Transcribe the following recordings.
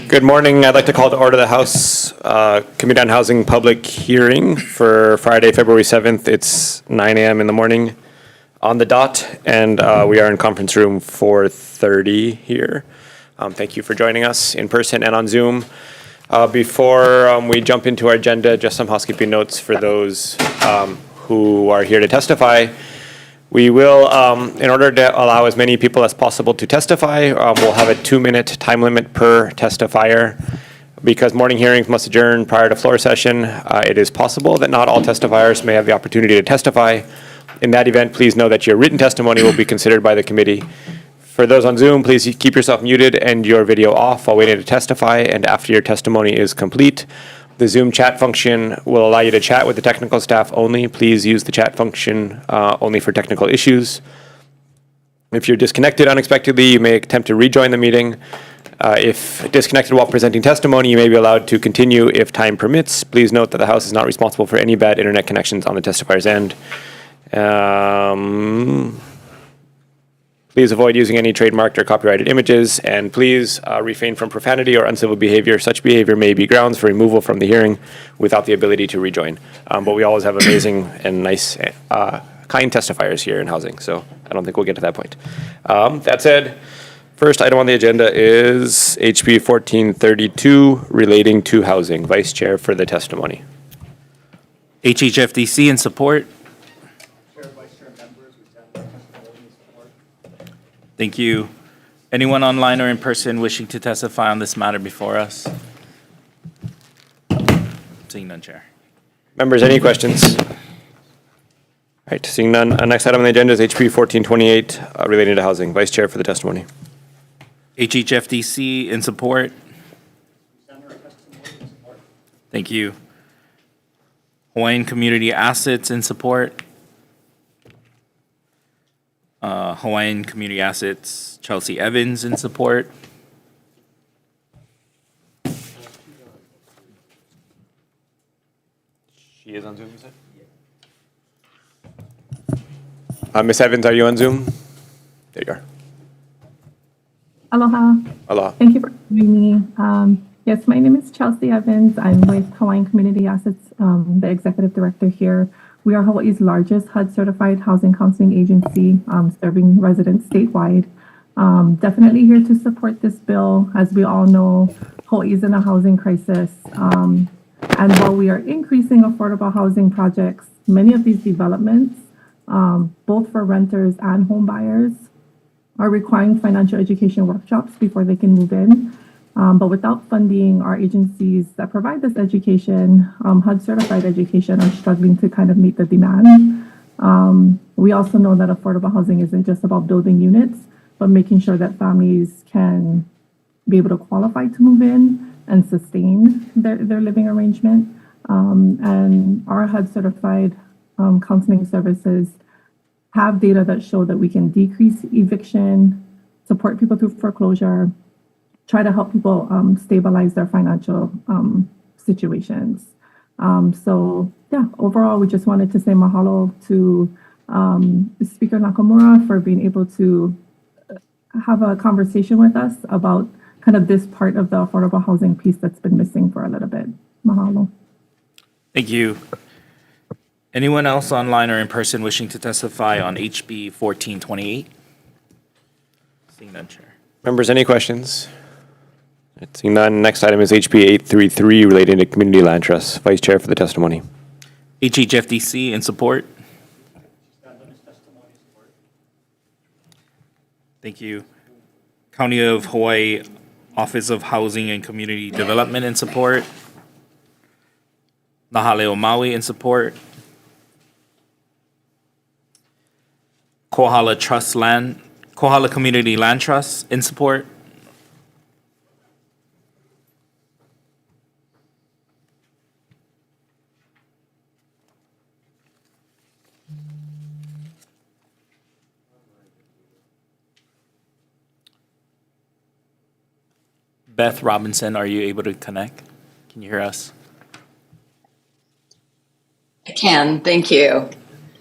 Good morning. I'd like to call to order the House Committee on Housing public hearing for Friday, February 7th. It's 9 a.m. in the morning on the dot, and we are in conference room 430 here. Thank you for joining us in person and on Zoom. Before we jump into our agenda, just some housekeeping notes for those who are here to testify. We will, in order to allow as many people as possible to testify, we'll have a 2-minute time limit per testifier. Because morning hearings must adjourn prior to floor session, it is possible that not all testifiers may have the opportunity to testify. In that event, please know that your written testimony will be considered by the committee. For those on Zoom, please keep yourself muted and your video off while waiting to testify, and after your testimony is complete. The Zoom chat function will allow you to chat with the technical staff only. Please use the chat function only for technical issues. If you're disconnected unexpectedly, you may attempt to rejoin the meeting. If disconnected while presenting testimony, you may be allowed to continue if time permits. Please note that the House is not responsible for any bad internet connections on the testifier's end. Please avoid using any trademarked or copyrighted images, and please refrain from profanity or uncivil behavior. Such behavior may be grounds for removal from the hearing without the ability to rejoin. But we always have amazing and nice, kind testifiers here in housing, so I don't think we'll get to that point. That said, first item on the agenda is HB 1432 relating to housing. Vice Chair for the testimony. HHFDC in support. Thank you. Anyone online or in person wishing to testify on this matter before us? Seeing none, Chair. Members, any questions? All right, seeing none. Next item on the agenda is HB 1428 relating to housing. Vice Chair for the testimony. HHFDC in support. Thank you. Hawaiian Community Assets in support. Hawaiian Community Assets, Chelsea Evans in support. She is on Zoom, you said? Ms. Evans, are you on Zoom? There you are. Aloha. Aloha. Thank you for having me. Yes, my name is Chelsea Evans. I'm with Hawaiian Community Assets, the executive director here. We are Hawaii's largest HUD-certified housing counseling agency, serving residents statewide. Definitely here to support this bill. As we all know, Hawaii is in a housing crisis. And while we are increasing affordable housing projects, many of these developments, both for renters and home buyers, are requiring financial education workshops before they can move in. But without funding, our agencies that provide this education, HUD-certified education, are struggling to kind of meet the demand. We also know that affordable housing isn't just about building units, but making sure that families can be able to qualify to move in and sustain their living arrangement. And our HUD-certified counseling services have data that show that we can decrease eviction, support people through foreclosure, try to help people stabilize their financial situations. So yeah, overall, we just wanted to say mahalo to Speaker Nakamura for being able to have a conversation with us about kind of this part of the affordable housing piece that's been missing for a little bit. Mahalo. Thank you. Anyone else online or in person wishing to testify on HB 1428? Seeing none, Chair. Members, any questions? Seeing none, next item is HB 833 relating to community land trusts. Vice Chair for the testimony. HHFDC in support. Thank you. County of Hawaii Office of Housing and Community Development in support. Nahaleo Maui in support. Kohala Community Land Trust in support. Beth Robinson, are you able to connect? Can you hear us? I can, thank you.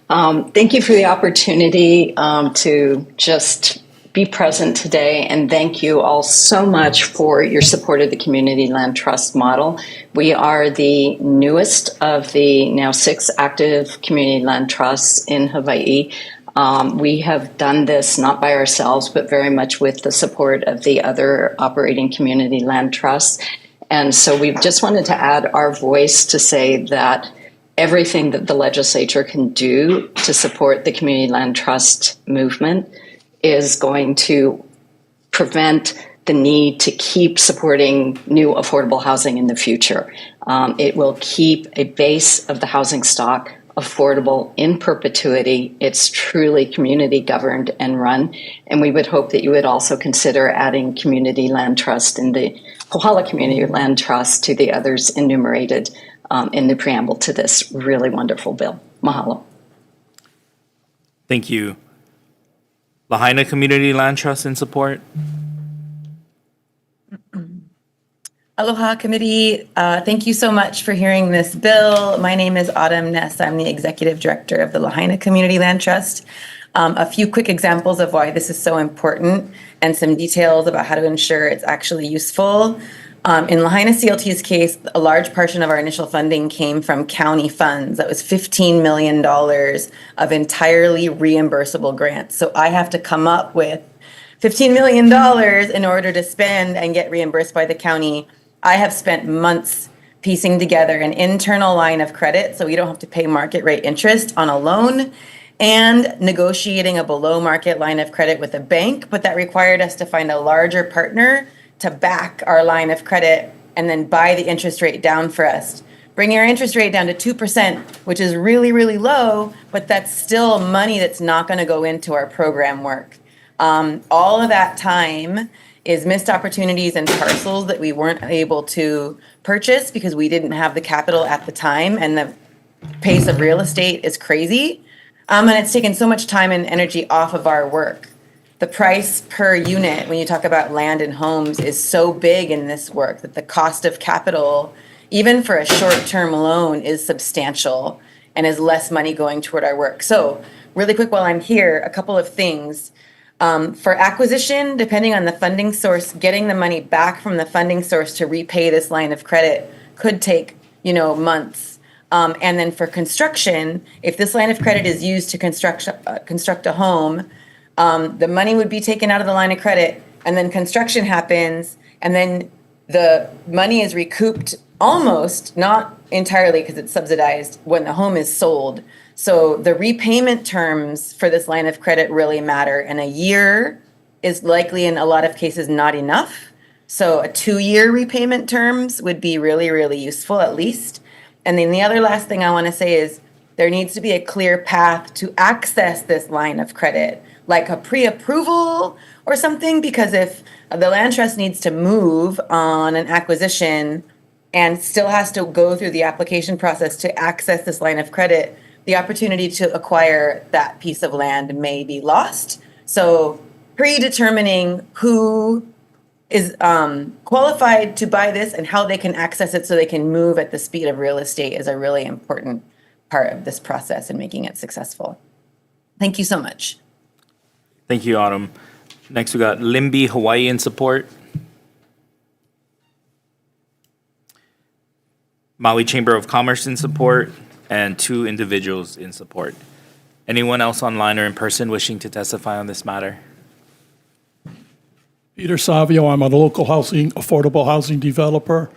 Thank you for the opportunity to just be present today, and thank you all so much for your support of the Community Land Trust model. We are the newest of the now 6 active community land trusts in Hawaii. We have done this not by ourselves, but very much with the support of the other operating community land trusts. And so we just wanted to add our voice to say that everything that the legislature can do to support the community land trust movement is going to prevent the need to keep supporting new affordable housing in the future. It will keep a base of the housing stock affordable in perpetuity. It's truly community governed and run. And we would hope that you would also consider adding community land trust in the Kohala Community Land Trust to the others enumerated in the preamble to this really wonderful bill. Mahalo. Thank you. Lahaina Community Land Trust in support. Aloha committee, thank you so much for hearing this bill. My name is Autumn Ness. I'm the executive director of the Lahaina Community Land Trust. A few quick examples of why this is so important and some details about how to ensure it's actually useful. In Lahaina CLT's case, a large portion of our initial funding came from county funds. That was $15 million of entirely reimbursable grants. So I have to come up with $15 million in order to spend and get reimbursed by the county. I have spent months piecing together an internal line of credit so we don't have to pay market rate interest on a loan, and negotiating a below market line of credit with a bank, but that required us to find a larger partner to back our line of credit and then buy the interest rate down for us, bringing our interest rate down to 2%, which is really, really low, but that's still money that's not going to go into our program work. All of that time is missed opportunities and parcels that we weren't able to purchase because we didn't have the capital at the time, and the pace of real estate is crazy. And it's taken so much time and energy off of our work. The price per unit, when you talk about land and homes, is so big in this work that the cost of capital, even for a short-term loan, is substantial and is less money going toward our work. So really quick while I'm here, a couple of things. For acquisition, depending on the funding source, getting the money back from the funding source to repay this line of credit could take, months. And then for construction, if this line of credit is used to construct a home, the money would be taken out of the line of credit, and then construction happens, and then the money is recouped almost, not entirely because it's subsidized, when the home is sold. So the repayment terms for this line of credit really matter, and a year is likely in a lot of cases not enough. So a 2-year repayment terms would be really, really useful at least. And then the other last thing I want to say is there needs to be a clear path to access this line of credit, like a pre-approval or something, because if the land trust needs to move on an acquisition and still has to go through the application process to access this line of credit, the opportunity to acquire that piece of land may be lost. So predetermining who is qualified to buy this and how they can access it so they can move at the speed of real estate is a really important part of this process and making it successful. Thank you so much. Thank you, Autumn. Next, we got Limby Hawaii in support. Maui Chamber of Commerce in support, and 2 individuals in support. Anyone else online or in person wishing to testify on this matter? Peter Savio, I'm a local affordable housing developer,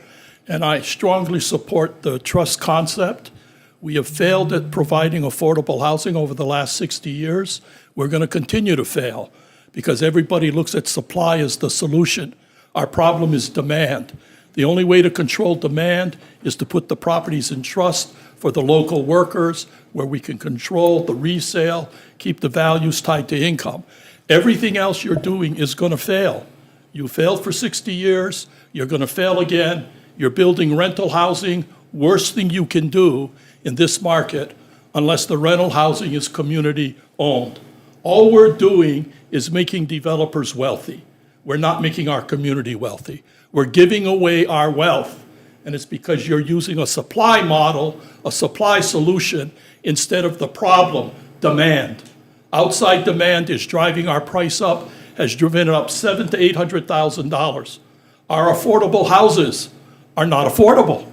and I strongly support the trust concept. We have failed at providing affordable housing over the last 60 years. We're going to continue to fail because everybody looks at supply as the solution. Our problem is demand. The only way to control demand is to put the properties in trust for the local workers, where we can control the resale, keep the values tied to income. Everything else you're doing is going to fail. You failed for 60 years, you're going to fail again. You're building rental housing, worst thing you can do in this market unless the rental housing is community owned. All we're doing is making developers wealthy. We're not making our community wealthy. We're giving away our wealth, and it's because you're using a supply model, a supply solution, instead of the problem, demand. Outside demand is driving our price up, has driven it up $700,000 to $800,000. Our affordable houses are not affordable.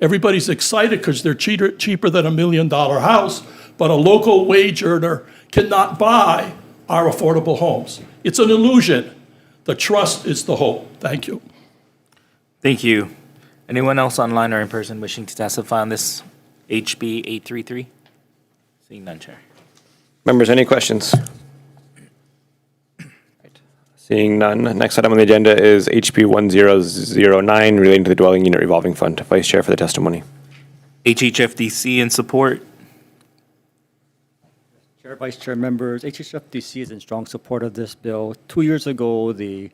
Everybody's excited because they're cheaper than $1 million house, but a local wage earner cannot buy our affordable homes. It's an illusion. The trust is the hope. Thank you. Thank you. Anyone else online or in person wishing to testify on this HB 833? Seeing none, Chair. Members, any questions? Right. Seeing none, next item on the agenda is HB 1009 relating to the dwelling unit revolving fund. Vice Chair for the testimony. HHFDC in support. Chair, Vice Chair, members, HSFDC is in strong support of this bill. 2 years ago, the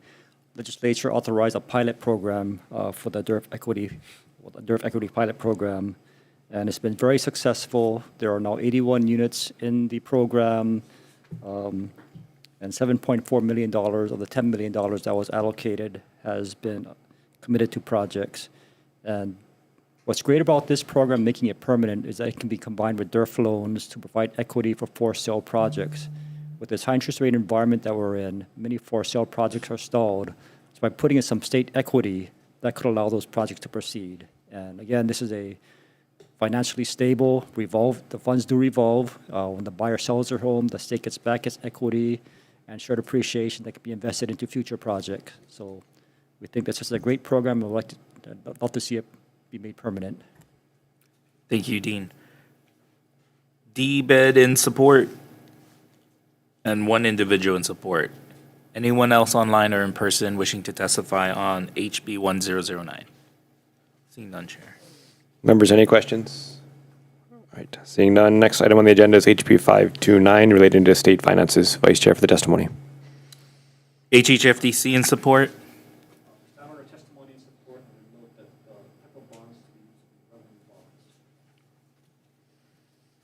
legislature authorized a pilot program for the DERF Equity Pilot Program, and it's been very successful. There are now 81 units in the program, and $7.4 million of the $10 million that was allocated has been committed to projects. And what's great about this program, making it permanent, is that it can be combined with DERF loans to provide equity for for-sale projects. With this high interest rate environment that we're in, many for-sale projects are stalled. So by putting in some state equity, that could allow those projects to proceed. And again, this is a financially stable, the funds do revolve. When the buyer sells their home, the state gets back its equity and shared appreciation that could be invested into future projects. So we think this is a great program. I'd love to see it be made permanent. Thank you, Dean. D-Bed in support. And one individual in support. Anyone else online or in person wishing to testify on HB 1009? Seeing none, Chair. Members, any questions? All right. Seeing none, next item on the agenda is HB 529 relating to state finances. Vice Chair for the testimony. HHFDC in support.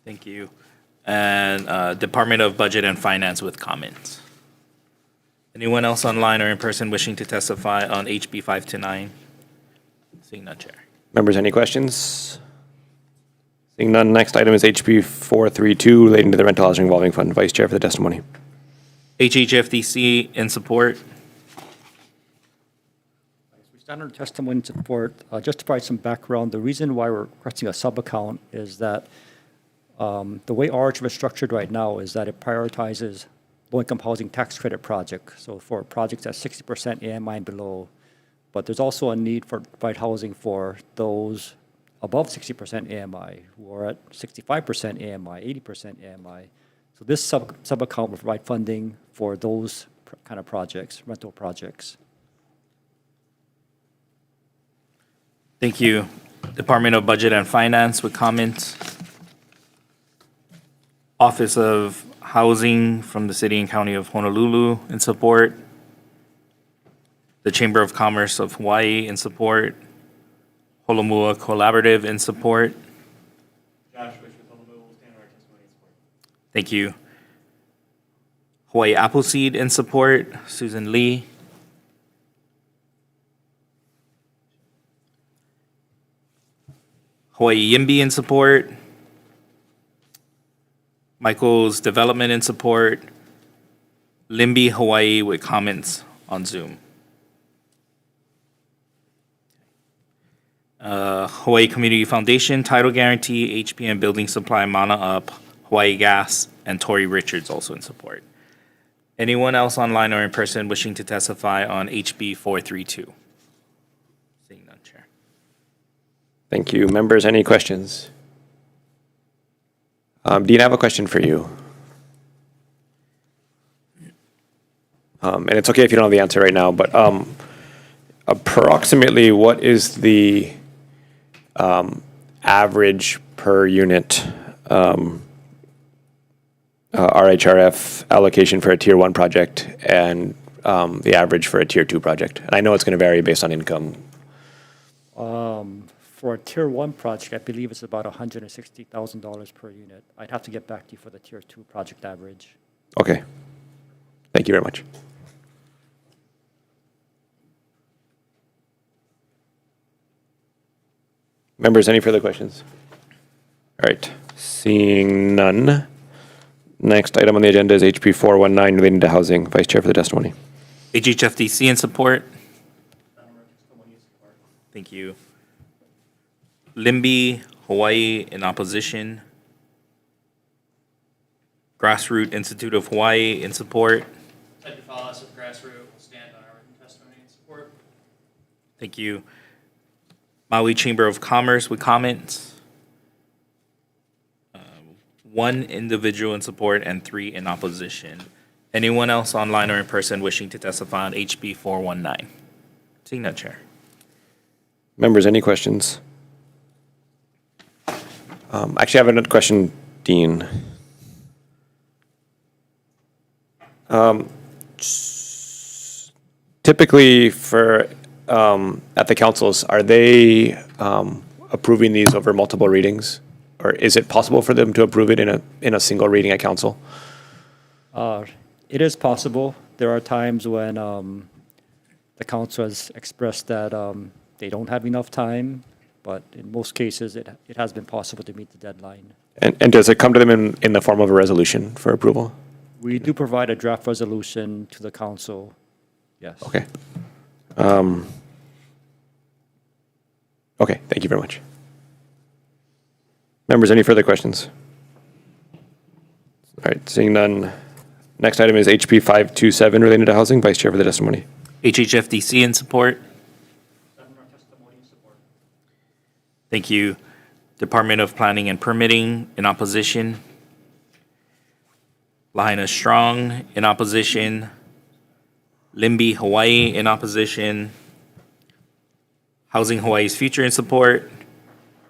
Thank you. And Department of Budget and Finance with comments. Anyone else online or in person wishing to testify on HB 529? Seeing none, Chair. Members, any questions? Seeing none, next item is HB 432 relating to the rental housing revolving fund. Vice Chair for the testimony. HHFDC in support. We stand on testimony in support. Just to provide some background, the reason why we're requesting a sub-account is that the way RHF is structured right now is that it prioritizes low-income housing tax credit projects, so for projects at 60% AMI and below. But there's also a need for provide housing for those above 60% AMI, who are at 65% AMI, 80% AMI. So this sub-account will provide funding for those kind of projects, rental projects. Thank you. Department of Budget and Finance with comments. Office of Housing from the City and County of Honolulu in support. The Chamber of Commerce of Hawaii in support. Holomua Collaborative in support. Josh Wish with Honolulu will stand our testimony in support. Thank you. Hawaii Appleseed in support. Susan Lee. Hawaii Yimby in support. Michael's Development in support. Limby Hawaii with comments on Zoom. Hawaii Community Foundation, Title Guarantee, HPM Building Supply, Mana Up, Hawaii Gas, and Tori Richards also in support. Anyone else online or in person wishing to testify on HB 432? Seeing none, Chair. Thank you. Members, any questions? Dean, I have a question for you. And it's okay if you don't have the answer right now, but approximately what is the average per unit RHRF allocation for a Tier 1 project and the average for a Tier 2 project? And I know it's going to vary based on income. For a Tier 1 project, I believe it's about $160,000 per unit. I'd have to get back to you for the Tier 2 project average. Okay. Thank you very much. Members, any further questions? All right. Seeing none. Next item on the agenda is HB 419 relating to housing. Vice Chair for the testimony. HHFDC in support. Thank you. Limby, Hawaii in opposition. Grassroot Institute of Hawaii in support. Ted DeFalis of Grassroot will stand on our written testimony in support. Thank you. Maui Chamber of Commerce with comments. One individual in support and 3 in opposition. Anyone else online or in person wishing to testify on HB 419? Seeing none, Chair. Members, any questions? Actually, I have another question, Dean. Typically for, at the councils, are they approving these over multiple readings? Or is it possible for them to approve it in a single reading at council? It is possible. There are times when the council has expressed that they don't have enough time, but in most cases, it has been possible to meet the deadline. And does it come to them in the form of a resolution for approval? We do provide a draft resolution to the council, yes. Okay. Okay, thank you very much. Members, any further questions? All right, seeing none. Next item is HB 527 related to housing. Vice Chair for the testimony. HHFDC in support. Thank you. Department of Planning and Permitting in opposition. Lahaina Strong in opposition. Limby, Hawaii in opposition. Housing Hawaii's Future in support.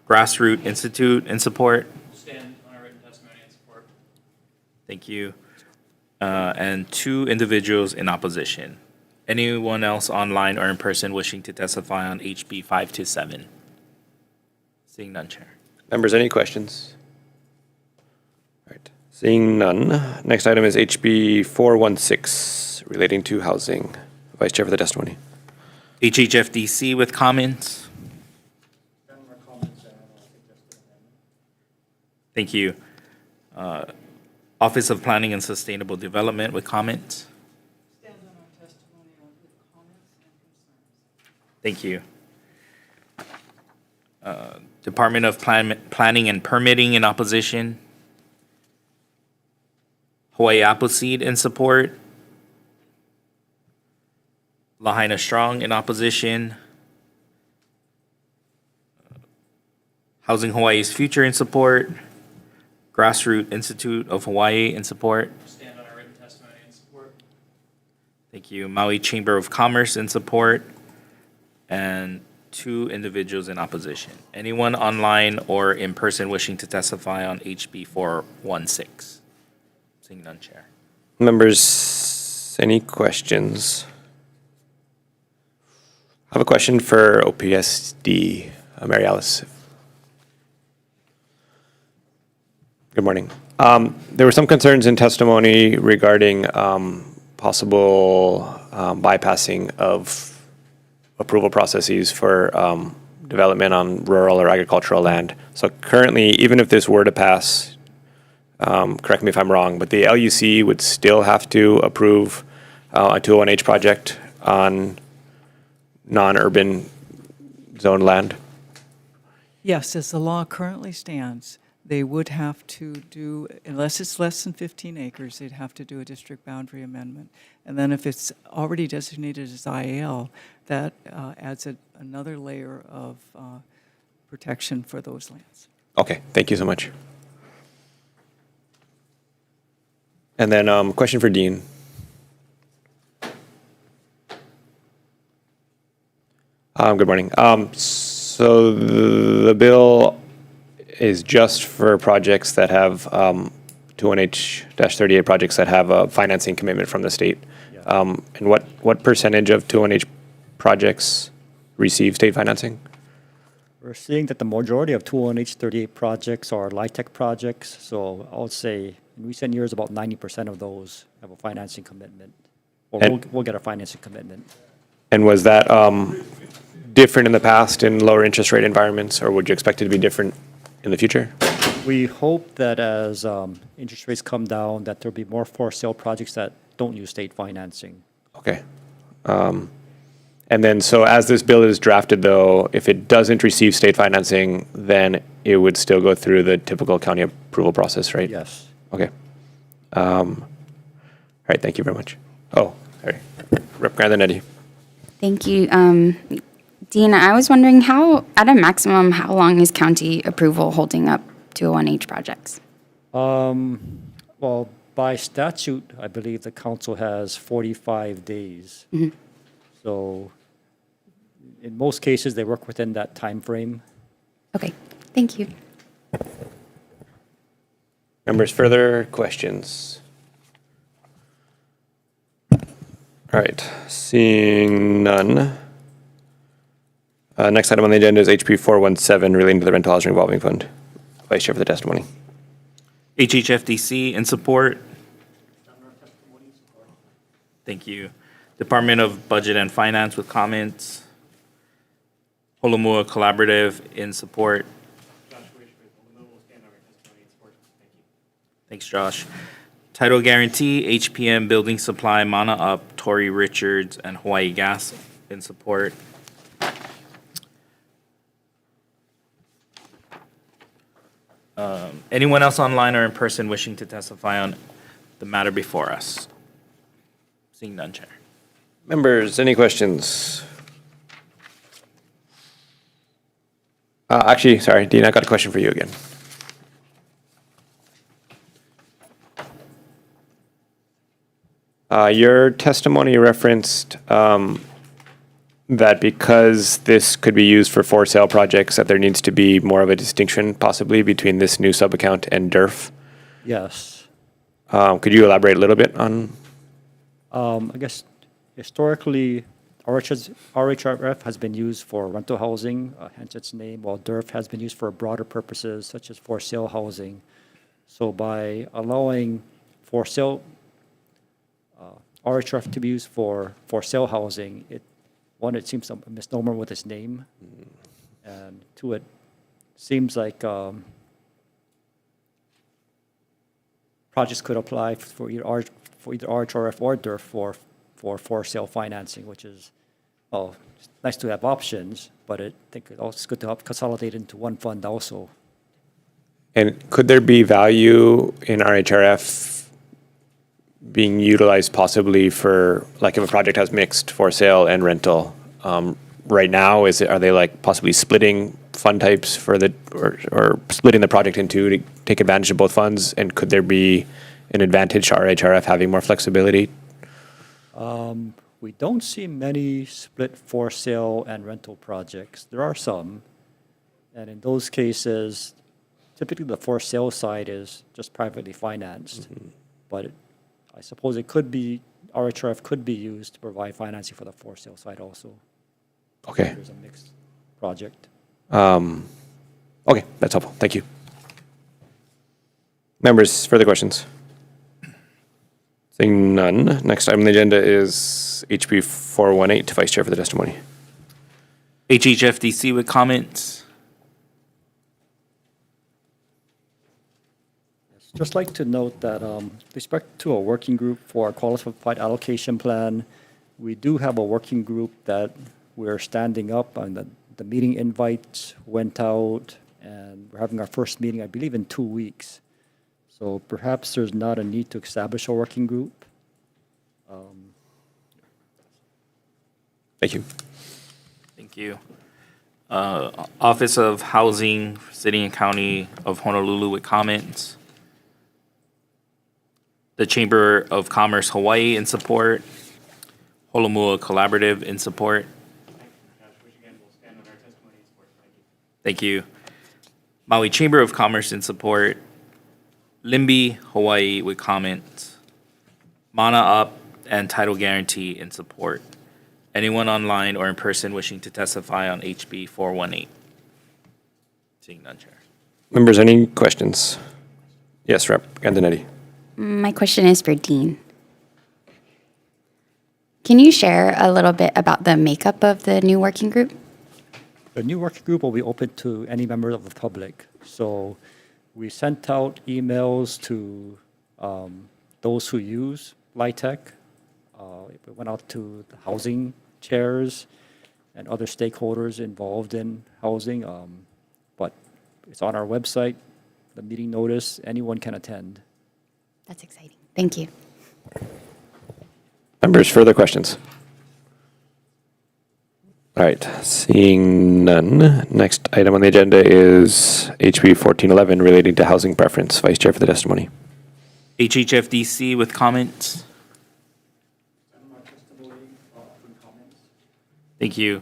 Grassroot Institute in support. Stand on our written testimony in support. Thank you. And 2 individuals in opposition. Anyone else online or in person wishing to testify on HB 527? Seeing none, Chair. Members, any questions? All right, seeing none. Next item is HB 416 relating to housing. Vice Chair for the testimony. HHFDC with comments. Thank you. Office of Planning and Sustainable Development with comments. Stand on our testimony with comments and concerns. Thank you. Department of Planning and Permitting in opposition. Hawaii Appleseed in support. Lahaina Strong in opposition. Housing Hawaii's Future in support. Grassroot Institute of Hawaii in support. Stand on our written testimony in support. Thank you. Maui Chamber of Commerce in support. And 2 individuals in opposition. Anyone online or in person wishing to testify on HB 416? Seeing none, Chair. Members, any questions? I have a question for OPSD, Mary Alice. Good morning. There were some concerns in testimony regarding possible bypassing of approval processes for development on rural or agricultural land. So currently, even if this were to pass, correct me if I'm wrong, but the LUC would still have to approve a 201H project on non-urban zone land? Yes, as the law currently stands, they would have to do, unless it's less than 15 acres, they'd have to do a district boundary amendment. And then if it's already designated as IAL, that adds another layer of protection for those lands. Okay, thank you so much. And then question for Dean. Good morning. So the bill is just for projects that have 21H-38 projects that have a financing commitment from the state. Yeah. And what percentage of 21H projects receive state financing? We're seeing that the majority of 21H38 projects are LIHTC projects, so I would say in recent years, about 90% of those have a financing commitment, or we'll get a financing commitment. And was that different in the past in lower interest rate environments, or would you expect it to be different in the future? We hope that as interest rates come down, that there'll be more for sale projects that don't use state financing. Okay. And then, so as this bill is drafted, though, if it doesn't receive state financing, then it would still go through the typical county approval process, right? Yes. Okay. All right, thank you very much. Oh, sorry. Rep. Grandinetti. Thank you. Dean, I was wondering how, at a maximum, how long is county approval holding up 201H projects? Well, by statute, I believe the council has 45 days. So in most cases, they work within that time frame. Okay, thank you. Members, further questions? All right, seeing none. Next item on the agenda is HP 417 relating to the rental housing revolving fund. Vice Chair for the testimony. HHFDC in support. Thank you. Department of Budget and Finance with comments. Holomua Collaborative in support. Thanks, Josh. Title Guarantee, HPM Building Supply, Mana Up, Tory Richards, and Hawaii Gas in support. Anyone else online or in person wishing to testify on the matter before us? Seeing none, Chair. Members, any questions? Actually, sorry, Dean, I got a question for you again. Your testimony referenced that because this could be used for sale projects, that there needs to be more of a distinction possibly between this new sub-account and DERF. Yes. Could you elaborate a little bit on? I guess historically, RHRF has been used for rental housing, hence its name, while DERF has been used for broader purposes such as for sale housing. So by allowing for sale RHRF to be used for sale housing, it seems a misnomer with its name, and two, it seems like projects could apply for either RHRF or DERF for sale financing, which is, well, it's nice to have options, but I think it's good to help consolidate into one fund also. And could there be value in RHRF being utilized possibly for, like, if a project has mixed for sale and rental? Right now, are they like possibly splitting fund types for or splitting the project into to take advantage of both funds? And could there be an advantage to RHRF having more flexibility? We don't see many split for sale and rental projects. There are some, and in those cases, typically the for sale side is just privately financed, but I suppose RHRF could be used to provide financing for the for sale side also. Okay. There's a mixed project. Okay, that's helpful. Thank you. Members, further questions? Seeing none. Next item on the agenda is HB 418, Vice Chair for the testimony. HHFDC with comments. Just like to note that with respect to a working group for our qualified allocation plan, we do have a working group that we're standing up, and the meeting invites went out, and we're having our first meeting, I believe, in 2 weeks. So perhaps there's not a need to establish a working group. Thank you. Thank you. Office of Housing, City and County of Honolulu with comments. The Chamber of Commerce Hawaii in support. Holomua Collaborative in support. Thank you. Maui Chamber of Commerce in support. Limby, Hawaii with comments. Mana Up and Title Guarantee in support. Anyone online or in person wishing to testify on HB 418? Seeing none, Chair. Members, any questions? Yes, Rep. Grandinetti. My question is for Dean. Can you share a little bit about the makeup of the new working group? The new working group will be open to any member of the public. So We sent out emails to those who use LIHTC. It went out to the housing chairs and other stakeholders involved in housing. But it's on our website, the meeting notice, anyone can attend. That's exciting. Thank you. Members, further questions? All right, seeing none. Next item on the agenda is HB 1411 relating to housing preference. Vice Chair for the testimony. HHFDC with comments. Thank you.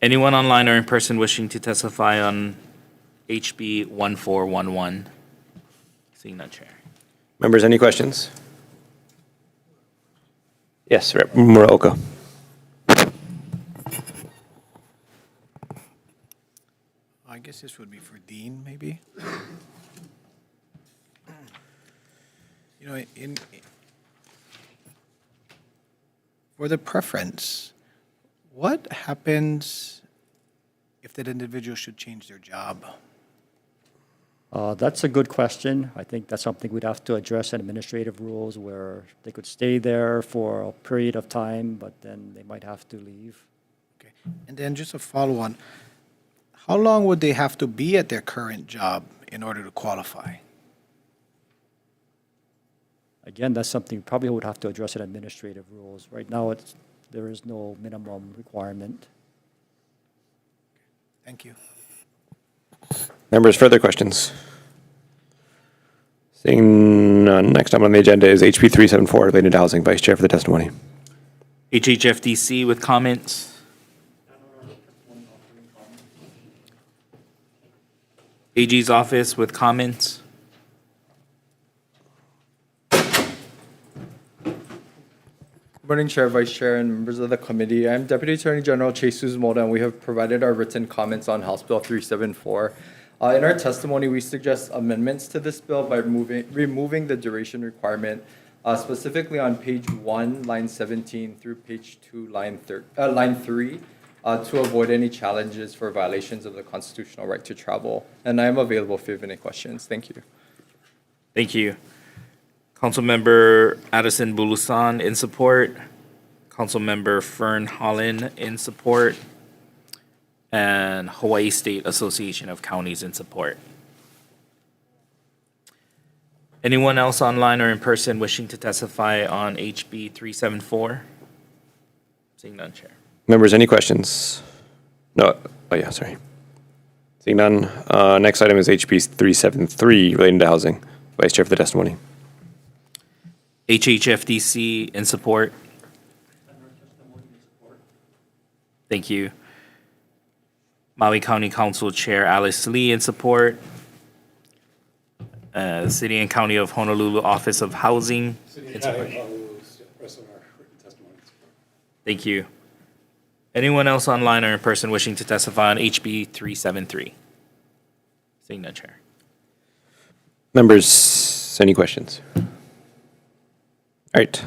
Anyone online or in person wishing to testify on HB 1411? Seeing none, Chair. Members, any questions? Yes, Rep. Muraoka. I guess this would be for Dean, maybe. You know, for the preference, what happens if that individual should change their job? That's a good question. I think that's something we'd have to address in administrative rules where they could stay there for a period of time, but then they might have to leave. Okay, and then just a follow-on. How long would they have to be at their current job in order to qualify? Again, that's something we probably would have to address in administrative rules. Right now, there is no minimum requirement. Thank you. Members, further questions? Seeing none. Next item on the agenda is HB 374 related to housing. Vice Chair for the testimony. HHFDC with comments. AG's office with comments. Good morning, Chair, Vice Chair, and members of the committee. I'm Deputy Attorney General Chase Suzumoto, and we have provided our written comments on House Bill 374. In our testimony, we suggest amendments to this bill by removing the duration requirement, specifically on page 1, line 17, through page 2, line 3, to avoid any challenges for violations of the constitutional right to travel. And I am available if you have any questions. Thank you. Thank you. Councilmember Addison Bulusan in support. Councilmember Fern Holland in support. And Hawaii State Association of Counties in support. Anyone else online or in person wishing to testify on HB 374? Seeing none, Chair. Members, any questions? No. Oh, yeah, sorry. Seeing none. Next item is HB 373 relating to housing. Vice Chair for the testimony. HHFDC in support. Thank you. Maui County Council Chair Alice Lee in support. City and County of Honolulu Office of Housing in support. Thank you. Anyone else online or in person wishing to testify on HB 373? Seeing none, Chair. Members, any questions? All right.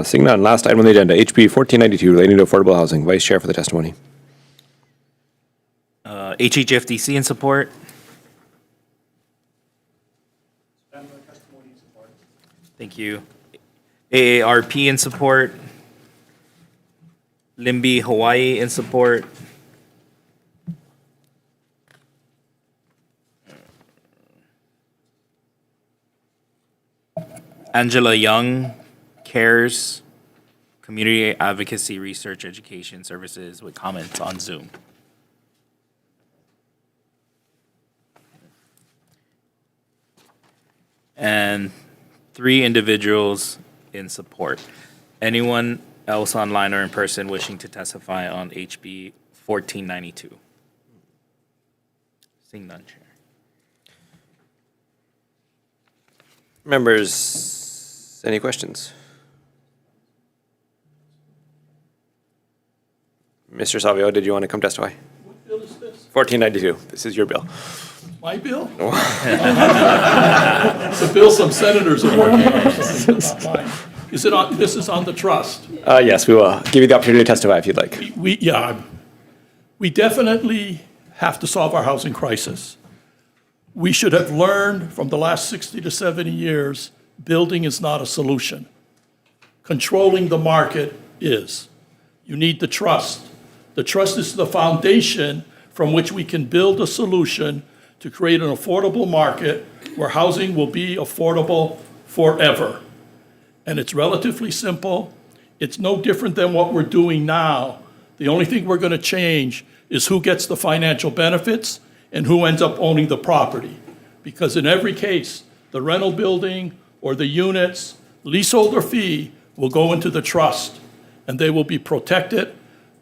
Seeing none. Last item on the agenda, HB 1492 relating to affordable housing. Vice Chair for the testimony. HHFDC in support. Thank you. AARP in support. Limby Hawaii in support. Angela Young CARES, Community Advocacy Research Education Services with comments on Zoom. And 3 individuals in support. Anyone else online or in person wishing to testify on HB 1492? Seeing none, Chair. Members, any questions? Mr. Savio, did you want to come testify? What bill is this? 1492. This is your bill. My bill? It's a bill some senators are working on. Not mine. Is it on, this is on the trust? Yes, we will give you the opportunity to testify if you'd like. We definitely have to solve our housing crisis. We should have learned from the last 60 to 70 years, building is not a solution. Controlling the market is. You need the trust. The trust is the foundation from which we can build a solution to create an affordable market where housing will be affordable forever. And it's relatively simple. It's no different than what we're doing now. The only thing we're going to change is who gets the financial benefits and who ends up owning the property. Because in every case, the rental building or the units, leasehold or fee, will go into the trust, and they will be protected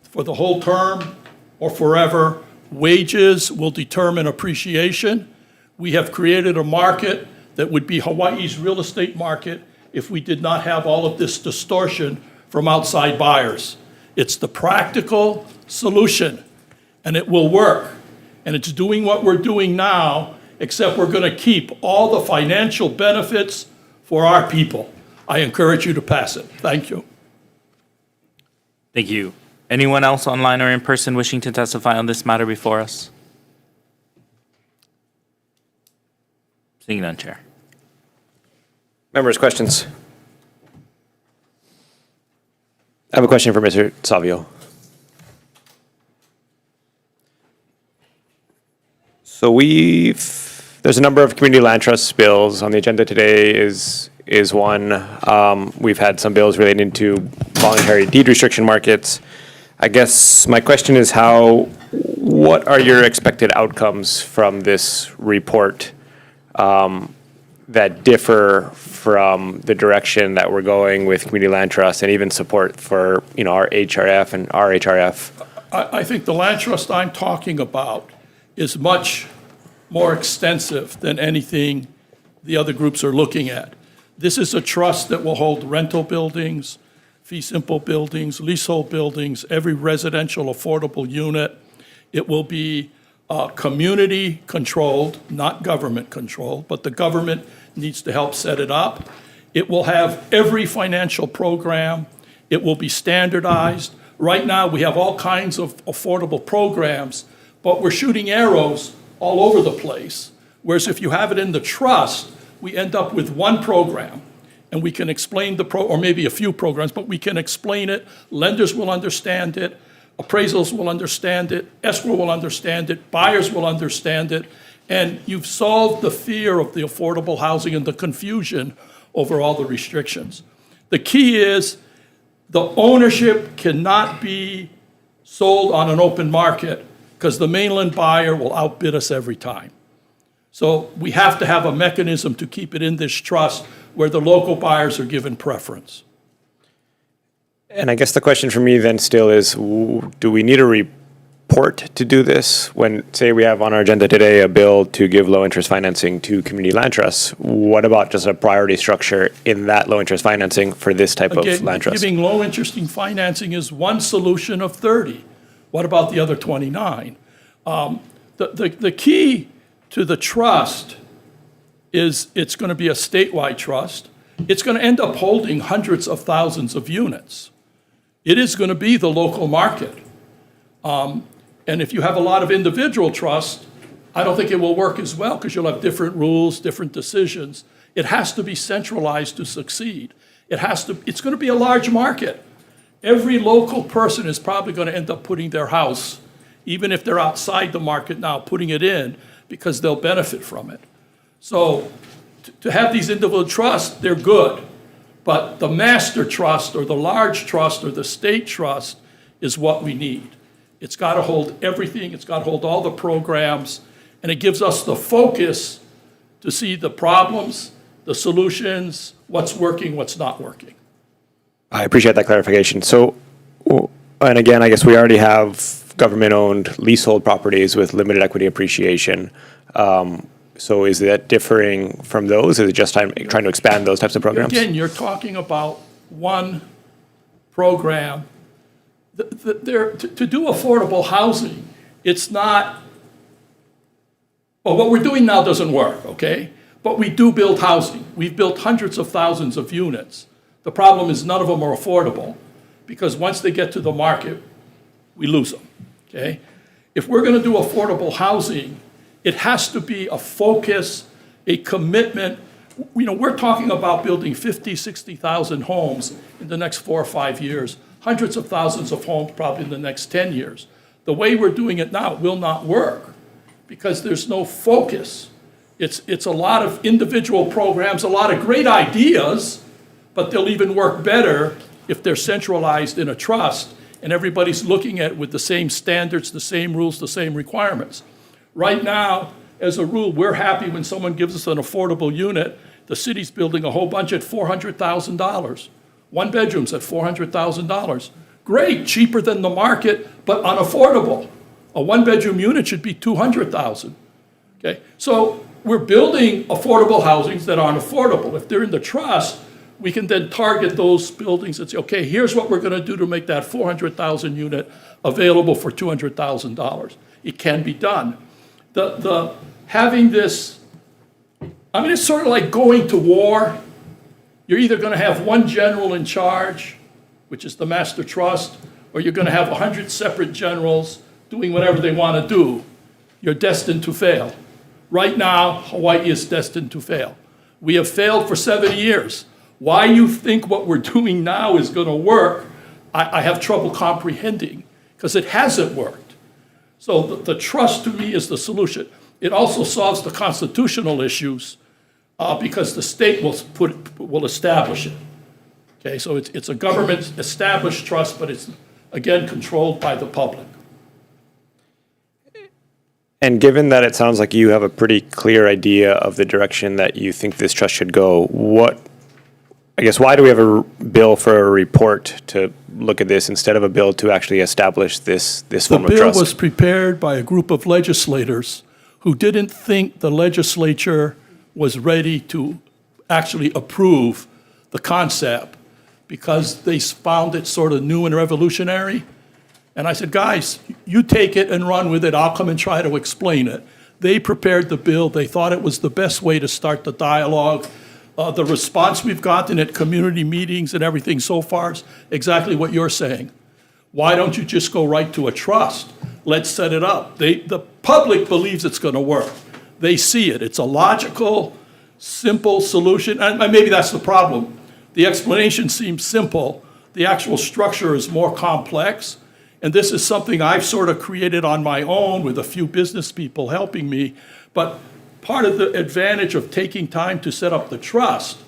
for the whole term or forever. Wages will determine appreciation. We have created a market that would be Hawaii's real estate market if we did not have all of this distortion from outside buyers. It's the practical solution, and it will work. And it's doing what we're doing now, except we're going to keep all the financial benefits for our people. I encourage you to pass it. Thank you. Thank you. Anyone else online or in person wishing to testify on this matter before us? Seeing none, Chair. Members, questions? I have a question for Mr. Savio. So there's a number of community land trust bills on the agenda today is one. We've had some bills relating to voluntary deed restriction markets. I guess my question is what are your expected outcomes from this report that differ from the direction that we're going with community land trust and even support for, our HRF and RHRF? I think the land trust I'm talking about is much more extensive than anything the other groups are looking at. This is a trust that will hold rental buildings, fee simple buildings, leasehold buildings, every residential affordable unit. It will be community controlled, not government controlled, but the government needs to help set it up. It will have every financial program. It will be standardized. Right now, we have all kinds of affordable programs, but we're shooting arrows all over the place. Whereas if you have it in the trust, we end up with one program, and we can explain or maybe a few programs, but we can explain it. Lenders will understand it. Appraisals will understand it. Escrow will understand it. Buyers will understand it. And you've solved the fear of the affordable housing and the confusion over all the restrictions. The key is the ownership cannot be sold on an open market because the mainland buyer will outbid us every time. So we have to have a mechanism to keep it in this trust where the local buyers are given preference. And I guess the question for me then still is, do we need a report to do this? When, say, we have on our agenda today a bill to give low-interest financing to community land trusts, what about just a priority structure in that low-interest financing for this type of land trust? Giving low-interest financing is one solution of 30. What about the other 29? The key to the trust is it's going to be a statewide trust. It's going to end up holding hundreds of thousands of units. It is going to be the local market. And if you have a lot of individual trusts, I don't think it will work as well because you'll have different rules, different decisions. It has to be centralized to succeed. It's going to be a large market. Every local person is probably going to end up putting their house, even if they're outside the market now, putting it in because they'll benefit from it. So to have these individual trusts, they're good. But the master trust or the large trust or the state trust is what we need. It's got to hold everything. It's got to hold all the programs. And it gives us the focus to see the problems, the solutions, what's working, what's not working. I appreciate that clarification. So, and again, I guess we already have government-owned leasehold properties with limited equity appreciation. So is that differing from those? Is it just trying to expand those types of programs? Again, you're talking about one program. To do affordable housing, it's not, well, what we're doing now doesn't work, okay? But we do build housing. We've built hundreds of thousands of units. The problem is none of them are affordable because once they get to the market, we lose them, okay? If we're going to do affordable housing, It has to be a focus, a commitment. You know, we're talking about building 50, 60,000 homes in the next 4 or 5 years, hundreds of thousands of homes probably in the next 10 years. The way we're doing it now will not work because there's no focus. It's a lot of individual programs, a lot of great ideas, but they'll even work better if they're centralized in a trust and everybody's looking at it with the same standards, the same rules, the same requirements. Right now, as a rule, we're happy when someone gives us an affordable unit. The city's building a whole bunch at $400,000. One bedroom's at $400,000. Great, cheaper than the market, but unaffordable. A one-bedroom unit should be $200,000. Okay, so we're building affordable housings that aren't affordable. If they're in the trust, we can then target those buildings and say, okay, here's what we're going to do to make that 400,000 unit available for $200,000. It can be done. The having this, I mean, it's sort of like going to war. You're either going to have one general in charge, which is the master trust, or you're going to have 100 separate generals doing whatever they want to do. You're destined to fail. Right now, Hawaii is destined to fail. We have failed for 70 years. Why you think what we're doing now is going to work, I have trouble comprehending, because it hasn't worked. So the trust to me is the solution. It also solves the constitutional issues because the state will establish it. Okay, so it's a government-established trust, but it's, again, controlled by the public. And given that it sounds like you have a pretty clear idea of the direction that you think this trust should go, I guess, why do we have a bill for a report to look at this instead of a bill to actually establish this form of The bill trust? was prepared by a group of legislators who didn't think the legislature was ready to actually approve the concept because they found it sort of new and revolutionary. And I said, guys, you take it and run with it. I'll come and try to explain it. They prepared the bill. They thought it was the best way to start the dialogue. The response we've gotten at community meetings and everything so far is exactly what you're saying. Why don't you just go right to a trust? Let's set it up. The public believes it's going to work. They see it. It's a logical, simple solution. And maybe that's the problem. The explanation seems simple. The actual structure is more complex. And this is something I've sort of created on my own with a few business people helping me. But part of the advantage of taking time to set up the trust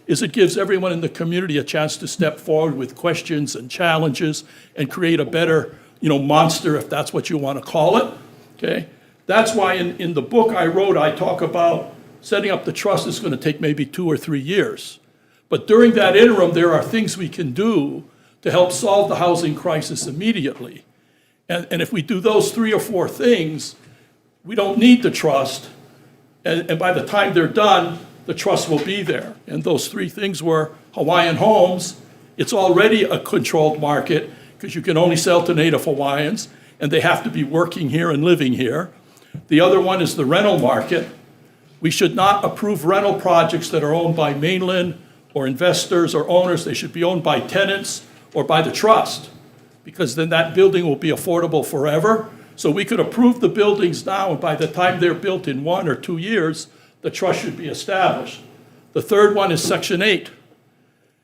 is it gives everyone in the community a chance to step forward with questions and challenges and create a better, monster, if that's what you want to call it, okay? That's why in the book I wrote, I talk about setting up the trust is going to take maybe 2 or 3 years. But during that interim, there are things we can do to help solve the housing crisis immediately. And if we do those 3 or 4 things, we don't need the trust. And by the time they're done, the trust will be there. And those 3 things were Hawaiian homes. It's already a controlled market because you can only sell to Native Hawaiians, and they have to be working here and living here. The other one is the rental market. We should not approve rental projects that are owned by mainland or investors or owners. They should be owned by tenants or by the trust, because then that building will be affordable forever. So we could approve the buildings now, and by the time they're built in 1 or 2 years, the trust should be established. The third one is Section 8.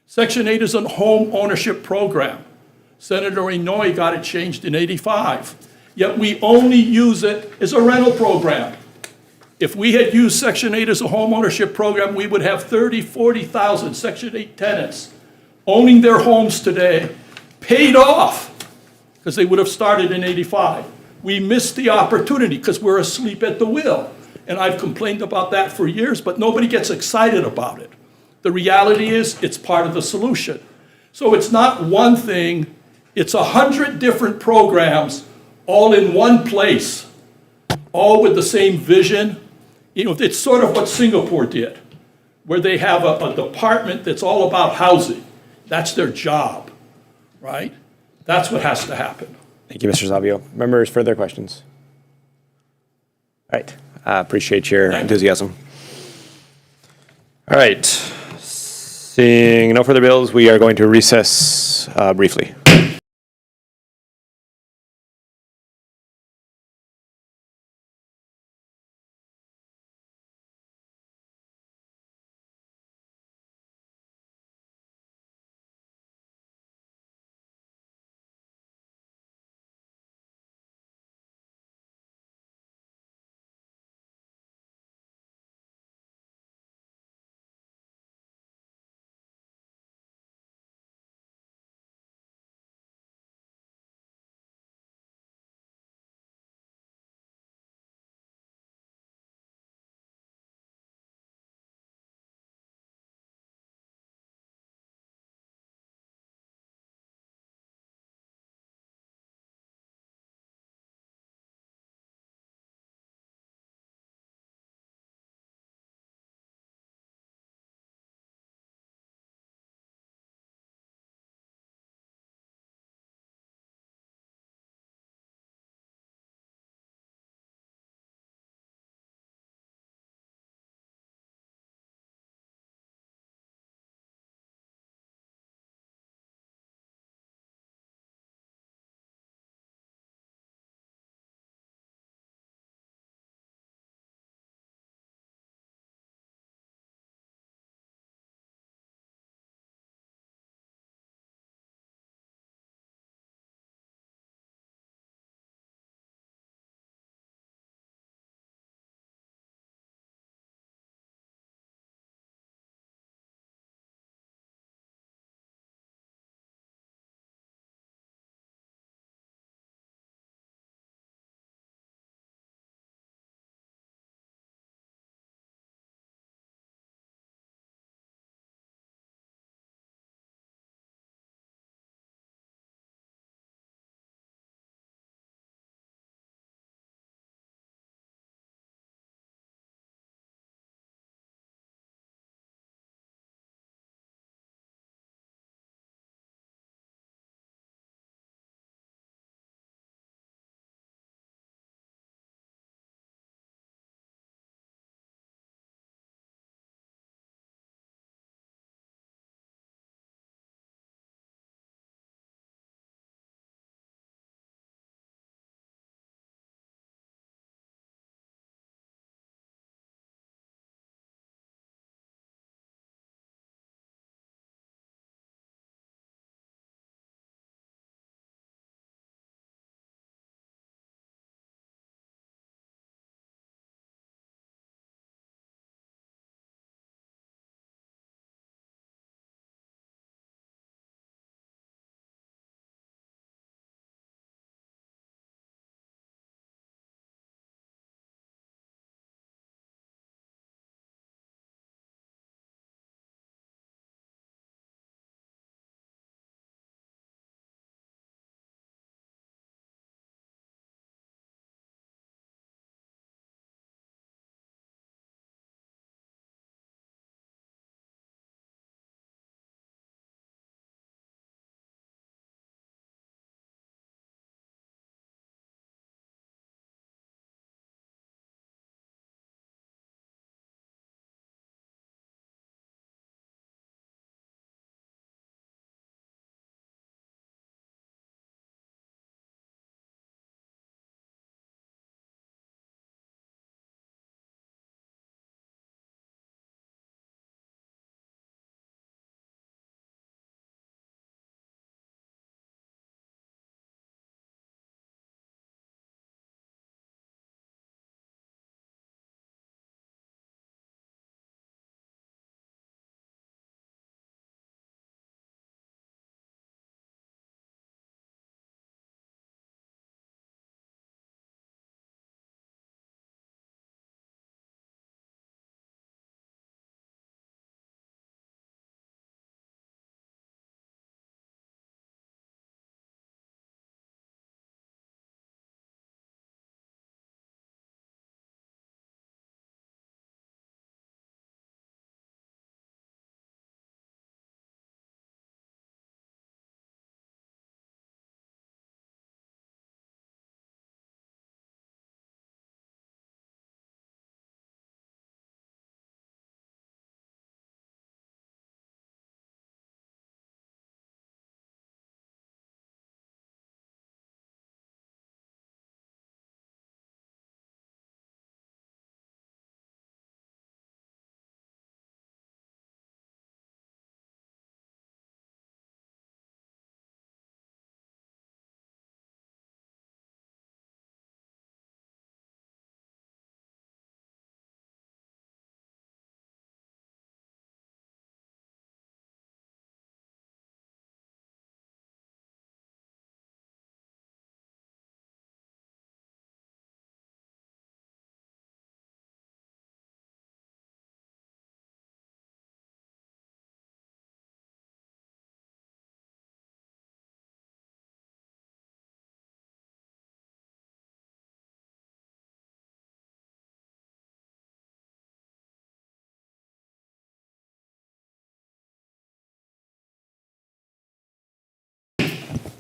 Section 8 is a home ownership program. Senator Inouye got it changed in '85, yet we only use it as a rental program. If we had used Section 8 as a home ownership program, we would have 30, 40,000 Section 8 tenants owning their homes today, paid off, because they would have started in '85. We missed the opportunity because we're asleep at the wheel. And I've complained about that for years, but nobody gets excited about it. The reality is it's part of the solution. So it's not one thing, it's 100 different programs all in one place, all with the same vision. It's sort of what Singapore did, where they have a department that's all about housing. That's their job, right? That's what has to happen. Thank you, Mr. Savio. Members, further questions? All right. Appreciate your enthusiasm. All right. Seeing no further bills, we are going to recess briefly.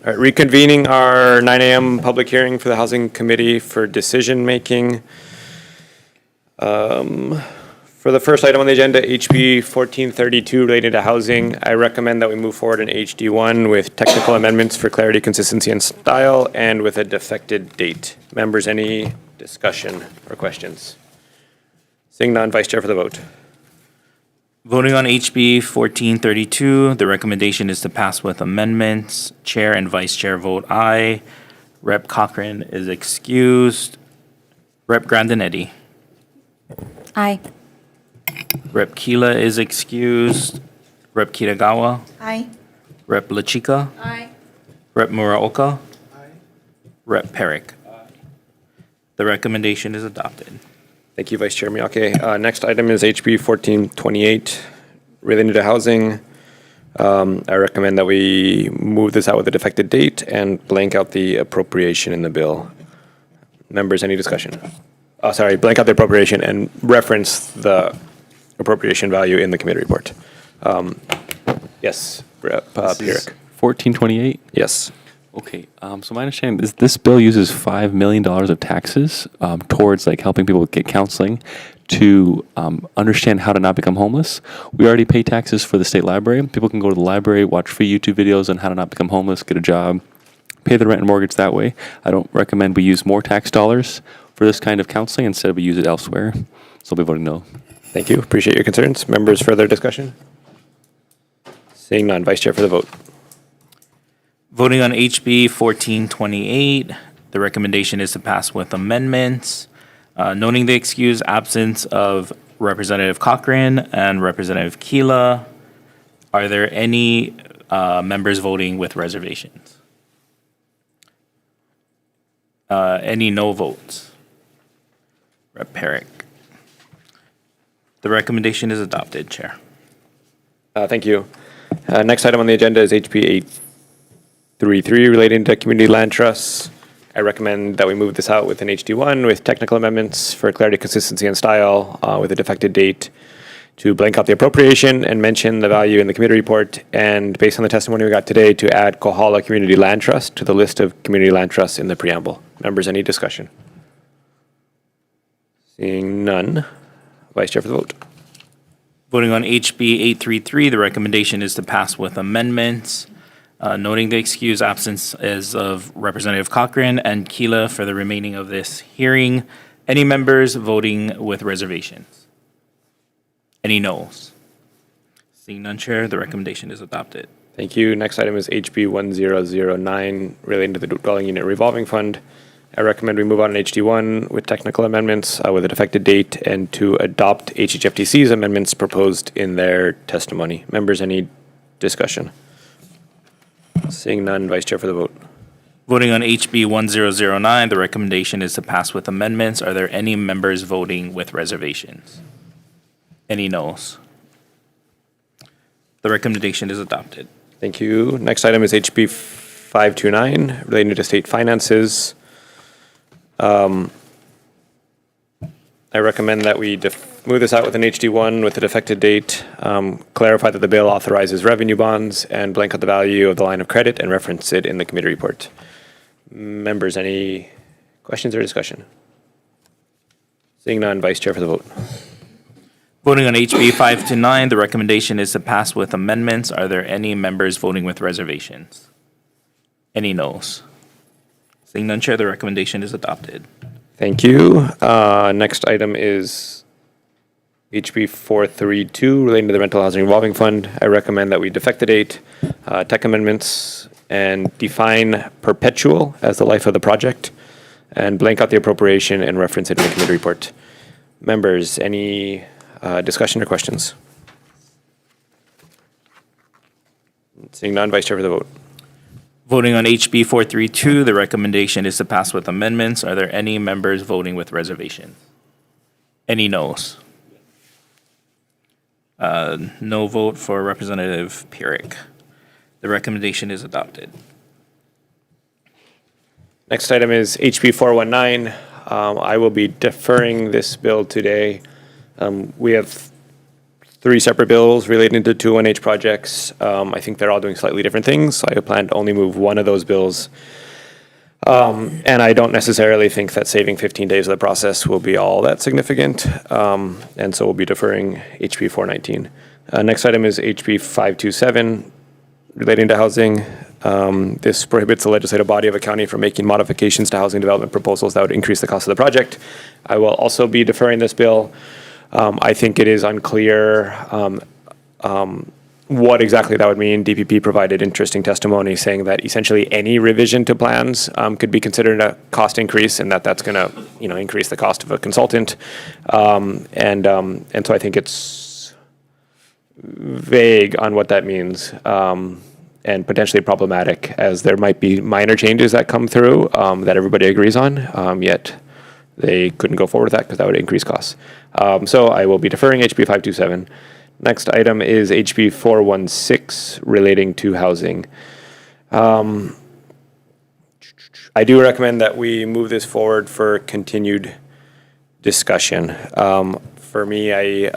All right, reconvening our 9 a.m. public hearing for the Housing Committee for decision-making. For the first item on the agenda, HB 1432 related to housing, I recommend that we move forward in HD1 with technical amendments for clarity, consistency, and style, and with a defected date. Members, any discussion or questions? Seeing none, Vice Chair for the vote. Voting on HB 1432, the recommendation is to pass with amendments. Chair and Vice Chair vote aye. Rep. Cochran is excused. Rep. Grandinetti. Aye. Rep. Keela is excused. Rep. Kitagawa. Aye. Rep. Lachika. Aye. Rep. Muraoka. Rep. Perrick. The recommendation is adopted. Thank you, Vice Chair Miyake. Next item is HB 1428 related to housing. I recommend that we move this out with a defected date and blank out the appropriation in the bill. Members, any discussion? Oh, sorry, blank out the appropriation and reference the appropriation value in the committee report. Yes, Rep. Perrick. 1428? Yes. Okay, so my understanding is this bill uses $5 million of taxes towards like helping people get counseling to understand how to not become homeless. We already pay taxes for the state library. People can go to the library, watch free YouTube videos on how to not become homeless, get a job, pay the rent and mortgage that way. I don't recommend we use more tax dollars for this kind of counseling. Instead, we use it elsewhere. So I'll be voting no. Thank you. Appreciate your concerns. Members, further discussion? Seeing none, Vice Chair for the vote. Voting on HB 1428, the recommendation is to pass with amendments, noting the excused absence of Representative Cochran and Representative Keela. Are there any members voting with reservations? Any no votes? Rep. Perrick. The recommendation is adopted, Chair. Thank you. Next item on the agenda is HB 833 relating to community land trusts. I recommend that we move this out with an HD1 with technical amendments for clarity, consistency, and style with a defected date to blank out the appropriation and mention the value in the committee report, and based on the testimony we got today, to add Kohala Community Land Trust to the list of community land trusts in the preamble. Members, any discussion? Seeing none, Vice Chair for the vote. Voting on HB 833, the recommendation is to pass with amendments, noting the excused absence as of Representative Cochran and Keela for the remaining of this hearing. Any members voting with reservations? Any noes? Seeing none, Chair, the recommendation is adopted. Thank you. Next item is HB 1009 relating to the dwelling unit revolving fund. I recommend we move on to HD1 with technical amendments with a defective date and to adopt HHFTC's amendments proposed in their testimony. Members, any discussion? Seeing none, Vice Chair for the vote. Voting on HB 1009, the recommendation is to pass with amendments. Are there any members voting with reservations? Any noes? The recommendation is adopted. Thank you. Next item is HB 529 relating to state finances. I recommend that we move this out with an HD1 with a defective date, clarify that the bill authorizes revenue bonds, and blank out the value of the line of credit and reference it in the committee report. Members, any questions or discussion? Seeing none, Vice Chair for the vote. Voting on HB 529, the recommendation is to pass with amendments. Are there any members voting with reservations? Any noes? Seeing none, Chair, the recommendation is adopted. Thank you. Next item is HB 432 relating to the rental housing revolving fund. I recommend that we defect the date, tech amendments, and define perpetual as the life of the project, and blank out the appropriation and reference it in the committee report. Members, any discussion or questions? Seeing none, Vice Chair for the vote. Voting on HB 432, the recommendation is to pass with amendments. Are there any members voting with reservations? Any noes? No vote for Representative Perrick. The recommendation is adopted. Next item is HB 419. I will be deferring this bill today. We have three separate bills relating to 201H projects. I think they're all doing slightly different things. So I plan to only move one of those bills. And I don't necessarily think that saving 15 days of the process will be all that significant. And so we'll be deferring HB 419. Next item is HB 527 relating to housing. This prohibits the legislative body of a county from making modifications to housing development proposals that would increase the cost of the project. I will also be deferring this bill. I think it is unclear what exactly that would mean. DPP provided interesting testimony saying that essentially any revision to plans could be considered a cost increase, and that's going to increase the cost of a consultant. And so I think it's vague on what that means. And potentially problematic, as there might be minor changes that come through that everybody agrees on, yet they couldn't go forward with that because that would increase costs. So I will be deferring HB 527. Next item is HB 416 relating to housing. I do recommend that we move this forward for continued discussion. For me, I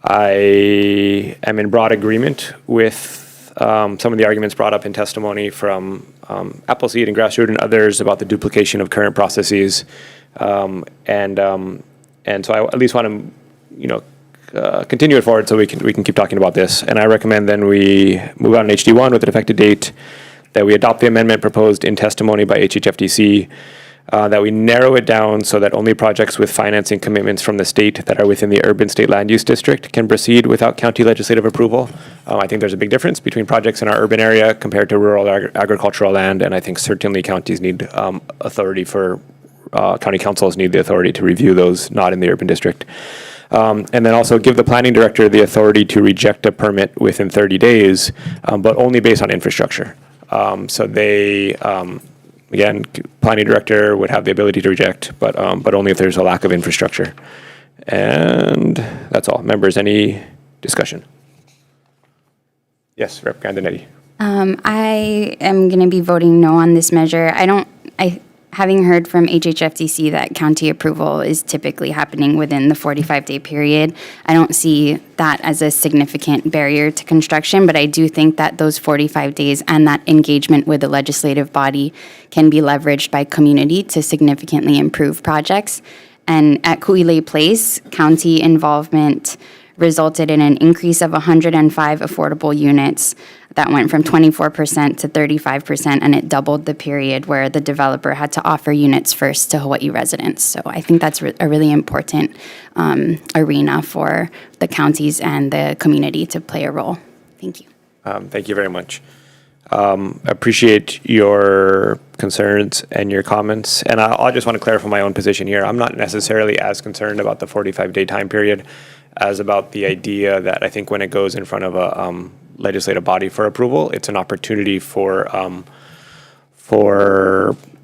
am in broad agreement with some of the arguments brought up in testimony from Appleseed and Grassroot and others about the duplication of current processes, and so I at least want to, continue it forward so we can keep talking about this. And I recommend then we move on to HD1 with an effective date, that we adopt the amendment proposed in testimony by HHFDC, that we narrow it down so that only projects with financing commitments from the state that are within the urban state land use district can proceed without county legislative approval. I think there's a big difference between projects in our urban area compared to rural agricultural land, and I think certainly counties need authority for, county councils need the authority to review those not in the urban district. And then also give the planning director the authority to reject a permit within 30 days, but only based on infrastructure. So they, again, planning director would have the ability to reject, but only if there's a lack of infrastructure. And that's all. Members, any discussion? Yes, Rep. Grandinetti. I am going to be voting no on this measure. Having heard from HHFDC that county approval is typically happening within the 45-day period, I don't see that as a significant barrier to construction, but I do think that those 45 days and that engagement with the legislative body can be leveraged by community to significantly improve projects. And at Ku'ilei Place, county involvement resulted in an increase of 105 affordable units that went from 24% to 35%, and it doubled the period where the developer had to offer units first to Hawaii residents. So I think that's a really important arena for the counties and the community to play a role. Thank you. Thank you very much. Appreciate your concerns and your comments. And I just want to clarify my own position here. I'm not necessarily as concerned about the 45-day time period as about the idea that I think when it goes in front of a legislative body for approval, it's an opportunity for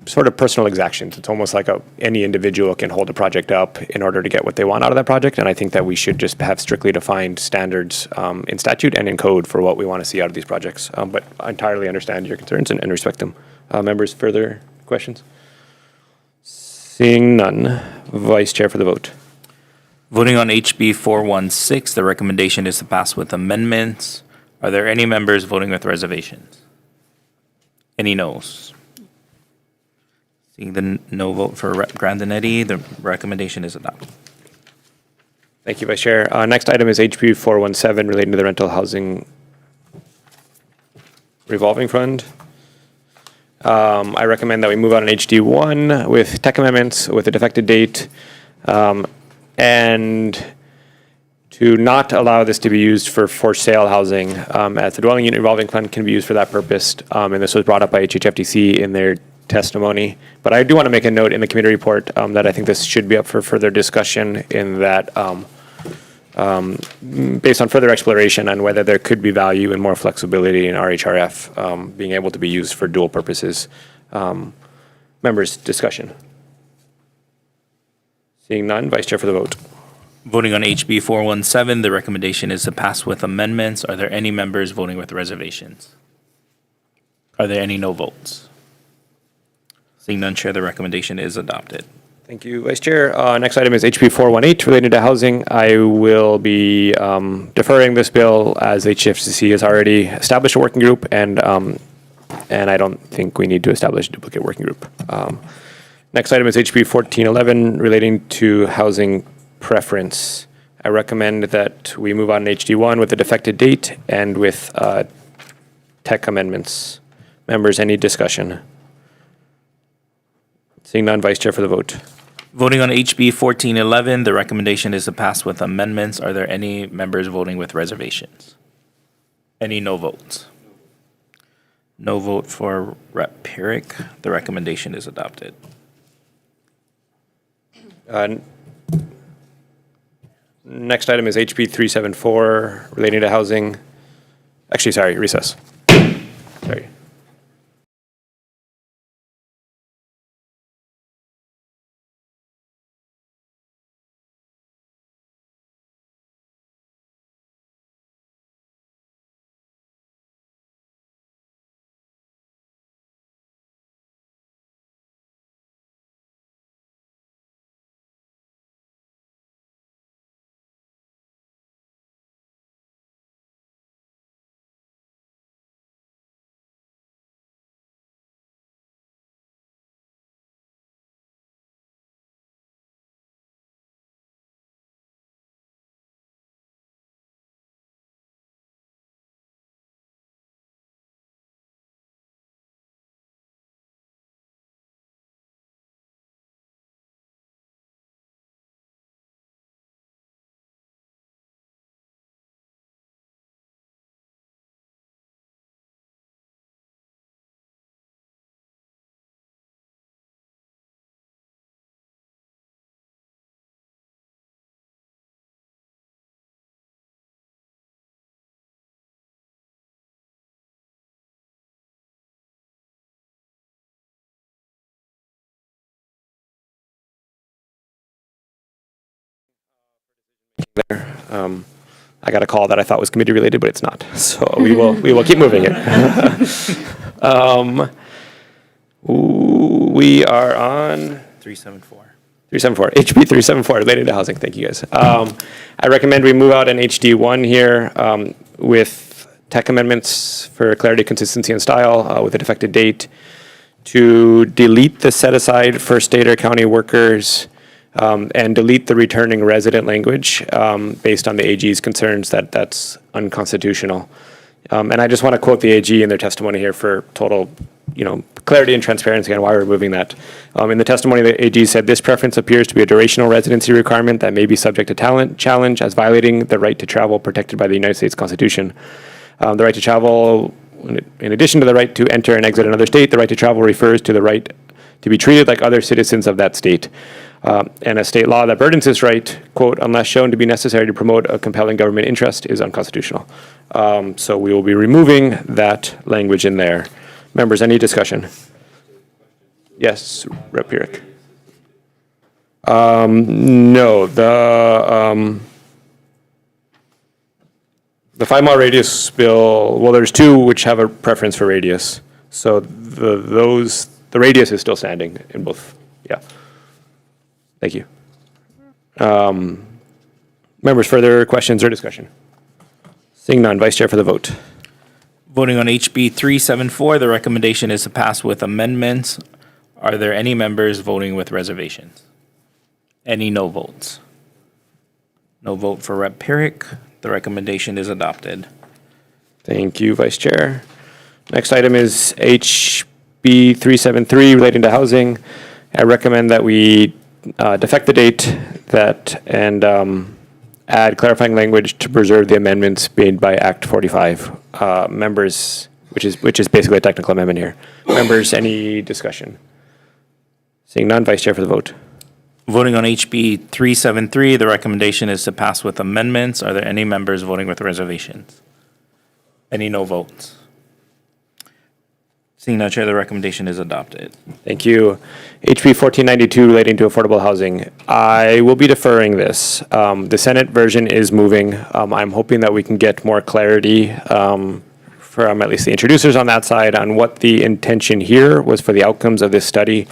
sort of personal exactions. It's almost like any individual can hold a project up in order to get what they want out of that project. And I think that we should just have strictly defined standards in statute and in code for what we want to see out of these projects. But I entirely understand your concerns and respect them. Members, further questions? Seeing none, Vice Chair for the vote. Voting on HB 416, the recommendation is to pass with amendments. Are there any members voting with reservations? Any noes? Seeing the no vote for Rep. Grandinetti, the recommendation is adopted. Thank you, Vice Chair. Next item is HB 417 relating to the rental housing revolving fund. I recommend that we move on in HD1 with tech amendments with a defective date, and to not allow this to be used for sale housing, as the dwelling unit revolving fund can be used for that purpose. And this was brought up by HHFDC in their testimony. But I do want to make a note in the committee report that I think this should be up for further discussion, in that based on further exploration on whether there could be value and more flexibility in RHRF being able to be used for dual purposes. Members, discussion. Seeing none, Vice Chair for the vote. Voting on HB 417, the recommendation is to pass with amendments. Are there any members voting with reservations? Are there any no votes? Seeing none, Chair, the recommendation is adopted. Thank you, Vice Chair. Next item is HB 418 related to housing. I will be deferring this bill as HFCC has already established a working group, and I don't think we need to establish a duplicate working group. Next item is HB 1411 relating to housing preference. I recommend that we move on to HD1 with a defective date and with tech amendments. Members, any discussion? Seeing none, Vice Chair for the vote. Voting on HB 1411, the recommendation is to pass with amendments. Are there any members voting with reservations? Any no votes? No vote for Rep. Pyrick. The recommendation is adopted. Next item is HB 374 relating to housing. Actually, sorry, recess. Sorry. There. I got a call that I thought was committee related, but it's not. So we will keep moving it. We are on 374. 374, HB 374 related to housing. Thank you guys. I recommend we move out an HD1 here with tech amendments for clarity, consistency, and style with a defective date to delete the set aside for state or county workers and delete the returning resident language based on the AG's concerns that that's unconstitutional. And I just want to quote the AG in their testimony here for total, clarity and transparency on why we're moving that. In the testimony, the AG said this preference appears to be a durational residency requirement that may be subject to challenge as violating the right to travel protected by the United States Constitution. The right to travel, in addition to the right to enter and exit another state, the right to travel refers to the right to be treated like other citizens of that state. And a state law that burdens this right, quote, unless shown to be necessary to promote a compelling government interest, is unconstitutional. So we will be removing that language in there. Members, any discussion? Yes, Rep. Pyrick. No, the 5-mile radius bill, well, there's two which have a preference for radius. So the radius is still standing in both, yeah. Thank you. Members, further questions or discussion? Seeing none, Vice Chair for the vote. Voting on HB 374, the recommendation is to pass with amendments. Are there any members voting with reservations? Any no votes? No vote for Rep. Pyrick. The recommendation is adopted. Thank you, Vice Chair. Next item is HB 373 relating to housing. I recommend that we defect the date and add clarifying language to preserve the amendments made by Act 45. Members, which is basically a technical amendment here. Members, any discussion? Seeing none, Vice Chair for the vote. Voting on HB 373, the recommendation is to pass with amendments. Are there any members voting with reservations? Any no votes? Seeing none, Chair, the recommendation is adopted. Thank you. HB 1492 relating to affordable housing. I will be deferring this. The Senate version is moving. I'm hoping that we can get more clarity from at least the introducers on that side on what the intention here was for the outcomes of this study.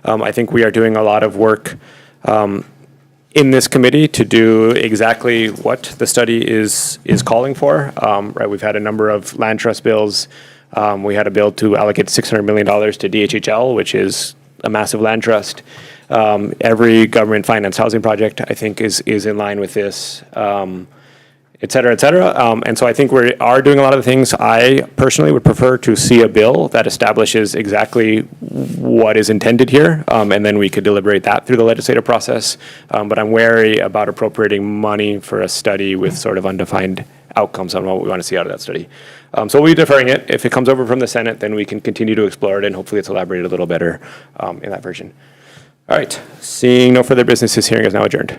I think we are doing a lot of work in this committee to do exactly what the study is calling for. Right, we've had a number of land trust bills. We had a bill to allocate $600 million to DHHL, which is a massive land trust. Every government financed housing project, I think, is in line with this, et cetera, et cetera. And so I think we are doing a lot of the things. I personally would prefer to see a bill that establishes exactly what is intended here, and then we could deliberate that through the legislative process. But I'm wary about appropriating money for a study with sort of undefined outcomes on what we want to see out of that study. So we'll be deferring it. If it comes over from the Senate, then we can continue to explore it, and hopefully it's elaborated a little better in that version. All right, seeing no further business, this hearing is now adjourned.